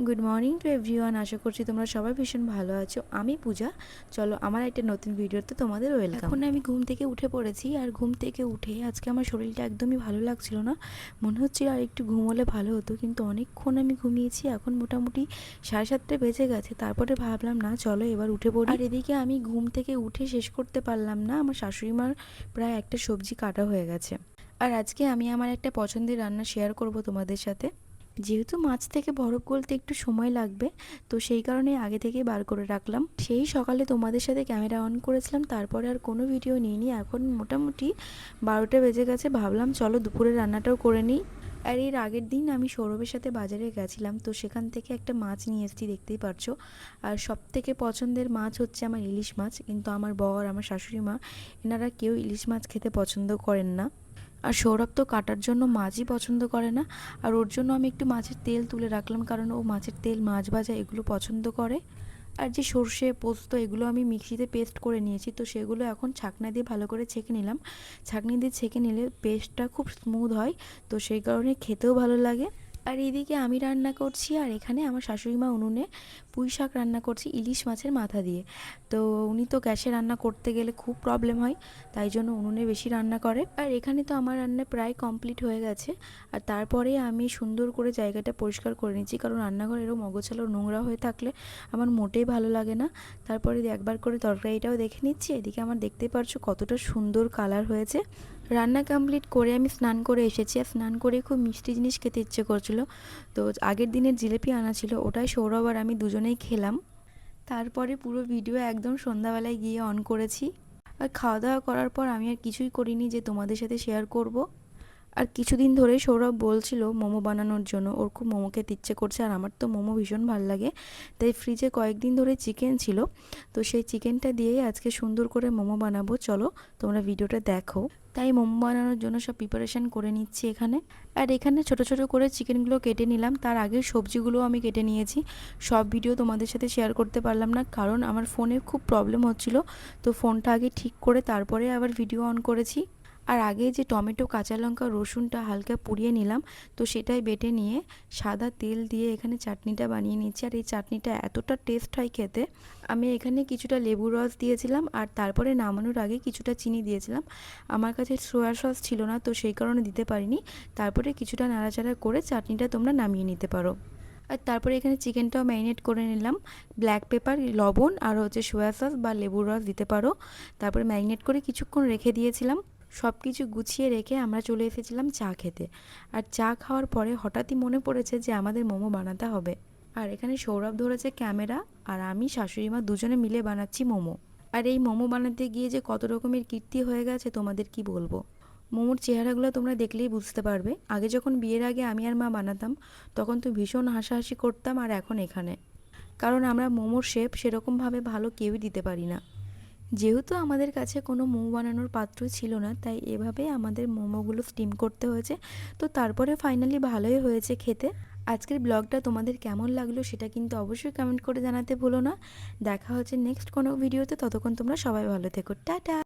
Good morning to everyone. আশা করছি তোমরা সবাই ভীষণ ভালো আছো। আমি পূজা। চলো আমার একটা নতুন ভিডিওতে তোমাদের ওয়েলকাম। এখন আমি ঘুম থেকে উঠে পড়েছি, আর ঘুম থেকে উঠে আজকে আমার শরীরটা একদমই ভালো লাগছিল না। মনে হচ্ছিল আর একটু ঘুমোলে ভালো হতো, কিন্তু অনেকক্ষণ আমি ঘুমিয়েছি। এখন মোটামুটি 7:30 বেজে গেছে। তারপরে ভাবলাম না, চলো এবার উঠে পড়ি। আর এদিকে আমি ঘুম থেকে উঠে শেষ করতে পারলাম না, আমার শাশুড়ি মার প্রায় একটা সবজি কাটা হয়ে গেছে। আর আজকে আমি আমার একটা পছন্দের রান্না শেয়ার করব তোমাদের সাথে। যেহেতু মাছ থেকে বরফ গলতে একটু সময় লাগবে, তো সেই কারণে আগে থেকেই বার করে রাখলাম। সেই সকালে তোমাদের সাথে ক্যামেরা অন করেছিলাম, তারপরে আর কোনো ভিডিও নিইনি। এখন মোটামুটি 12টা বেজে গেছে। ভাবলাম চলো দুপুরের রান্নাটাও করে নিই। আর এর আগের দিন আমি সৌরভের সাথে বাজারে গেছিলাম, তো সেখান থেকে একটা মাছ নিয়ে এসেছি, দেখতেই পারছো। আর সব থেকে পছন্দের মাছ হচ্ছে আমার ইলিশ মাছ, কিন্তু আমার বর, আমার শাশুড়ি মা, এনারা কেউ ইলিশ মাছ খেতে পছন্দ করেন না। আর সৌরভ তো কাটার জন্য মাছই পছন্দ করে না। আর ওর জন্য আমি একটু মাছের তেল তুলে রাখলাম, কারণ ও মাছের তেল, মাছ ভাজা এগুলো পছন্দ করে। আর যে সর্ষে পোস্ত এগুলো আমি মিক্সিতে পেস্ট করে নিয়েছি, তো সেগুলো এখন ছাঁকনা দিয়ে ভালো করে ছেঁকে নিলাম। ছাঁকনি দিয়ে ছেঁকে নিলে পেস্টটা খুব স্মুথ হয়, তো সেই কারণে খেতেও ভালো লাগে। আর এইদিকে আমি রান্না করছি, আর এখানে আমার শাশুড়ি মা উনুনে পুঁই শাক রান্না করছি ইলিশ মাছের মাথা দিয়ে। তো উনি তো গ্যাসে রান্না করতে গেলে খুব প্রবলেম হয়, তাই জন্য উনুনে বেশি রান্না করে। আর এখানে তো আমার রান্না প্রায় কমপ্লিট হয়ে গেছে। আর তারপরে আমি সুন্দর করে জায়গাটা পরিষ্কার করে নিচ্ছি, কারণ রান্নাঘর এরকম অগোছালো নোংরা হয়ে থাকলে আমার মোটেই ভালো লাগে না। তারপরে একবার করে তরকারিটাও দেখে নিচ্ছি। এদিকে আমার দেখতেই পারছো কতটা সুন্দর কালার হয়েছে। রান্না কমপ্লিট করে আমি স্নান করে এসেছি, আর স্নান করে খুব মিষ্টি জিনিস খেতে ইচ্ছে করছিল। তো আগের দিনের জিলিপি আনা ছিল, ওটাই সৌরভ আর আমি দুজনেই খেলাম। তারপরে পুরো ভিডিও একদম সন্ধ্যাবেলায় গিয়ে অন করেছি। আর খাওয়া দাওয়া করার পর আমি আর কিছুই করিনি যে তোমাদের সাথে শেয়ার করব। আর কিছুদিন ধরেই সৌরভ বলছিল মোমো বানানোর জন্য, ওর খুব মোমো খেতে ইচ্ছে করছে, আর আমার তো মোমো ভীষণ ভালো লাগে। তাই ফ্রিজে কয়েকদিন ধরে চিকেন ছিল, তো সেই চিকেনটা দিয়েই আজকে সুন্দর করে মোমো বানাবো। চলো তোমরা ভিডিওটা দেখো। তাই মোমো বানানোর জন্য সব প্রিপারেশান করে নিচ্ছি এখানে। আর এখানে ছোট ছোট করে চিকেনগুলো কেটে নিলাম, তার আগে সবজিগুলো আমি কেটে নিয়েছি। সব ভিডিও তোমাদের সাথে শেয়ার করতে পারলাম না, কারণ আমার ফোনে খুব প্রবলেম হচ্ছিল। তো ফোনটা আগে ঠিক করে তারপরে আবার ভিডিও অন করেছি। আর আগে যে টমেটো, কাঁচা লঙ্কা, রসুনটা হালকা পুড়িয়ে নিলাম, তো সেটাই বেটে নিয়ে সাদা তেল দিয়ে এখানে চাটনিটা বানিয়ে নিচ্ছি। আর এই চাটনিটা এতটা টেস্ট হয় খেতে। আমি এখানে কিছুটা লেবুর রস দিয়েছিলাম, আর তারপরে নামানোর আগে কিছুটা চিনি দিয়েছিলাম। আমার কাছে সোয়া সস ছিল না, তো সেই কারণে দিতে পারিনি। তারপরে কিছুটা নাড়াচাড়া করে চাটনিটা তোমরা নামিয়ে নিতে পারো। আর তারপরে এখানে চিকেনটাও ম্যারিনেট করে নিলাম। ব্ল্যাক পেপার, লবণ আর হচ্ছে সোয়া সস বা লেবুর রস দিতে পারো। তারপরে ম্যারিনেট করে কিছুক্ষণ রেখে দিয়েছিলাম। সব কিছু গুছিয়ে রেখে আমরা চলে এসেছিলাম চা খেতে। আর চা খাওয়ার পরে হঠাৎই মনে পড়েছে যে আমাদের মোমো বানাতে হবে। আর এখানে সৌরভ ধরেছে ক্যামেরা, আর আমি, শাশুড়ি মা দুজনে মিলে বানাচ্ছি মোমো। আর এই মোমো বানাতে গিয়ে যে কত রকমের কীর্তি হয়ে গেছে তোমাদের কি বলবো। মোমোর চেহারাগুলো তোমরা দেখলেই বুঝতে পারবে। আগে যখন বিয়ের আগে আমি আর মা বানাতাম, তখন তো ভীষণ হাসাহাসি করতাম, আর এখন এখানে, কারণ আমরা মোমোর শেপ সেরকমভাবে ভালো কেউই দিতে পারি না। যেহেতু আমাদের কাছে কোনো মোমো বানানোর পাত্র ছিল না, তাই এভাবে আমাদের মোমোগুলো স্টিম করতে হয়েছে। তো তারপরে ফাইনালি ভালোই হয়েছে খেতে। আজকের ব্লগটা তোমাদের কেমন লাগলো সেটা কিন্তু অবশ্যই কমেন্ট করে জানাতে ভুলো না। দেখা হচ্ছে নেক্সট কোনো ভিডিওতে, ততক্ষণ তোমরা সবাই ভালো থেকো। টাটা।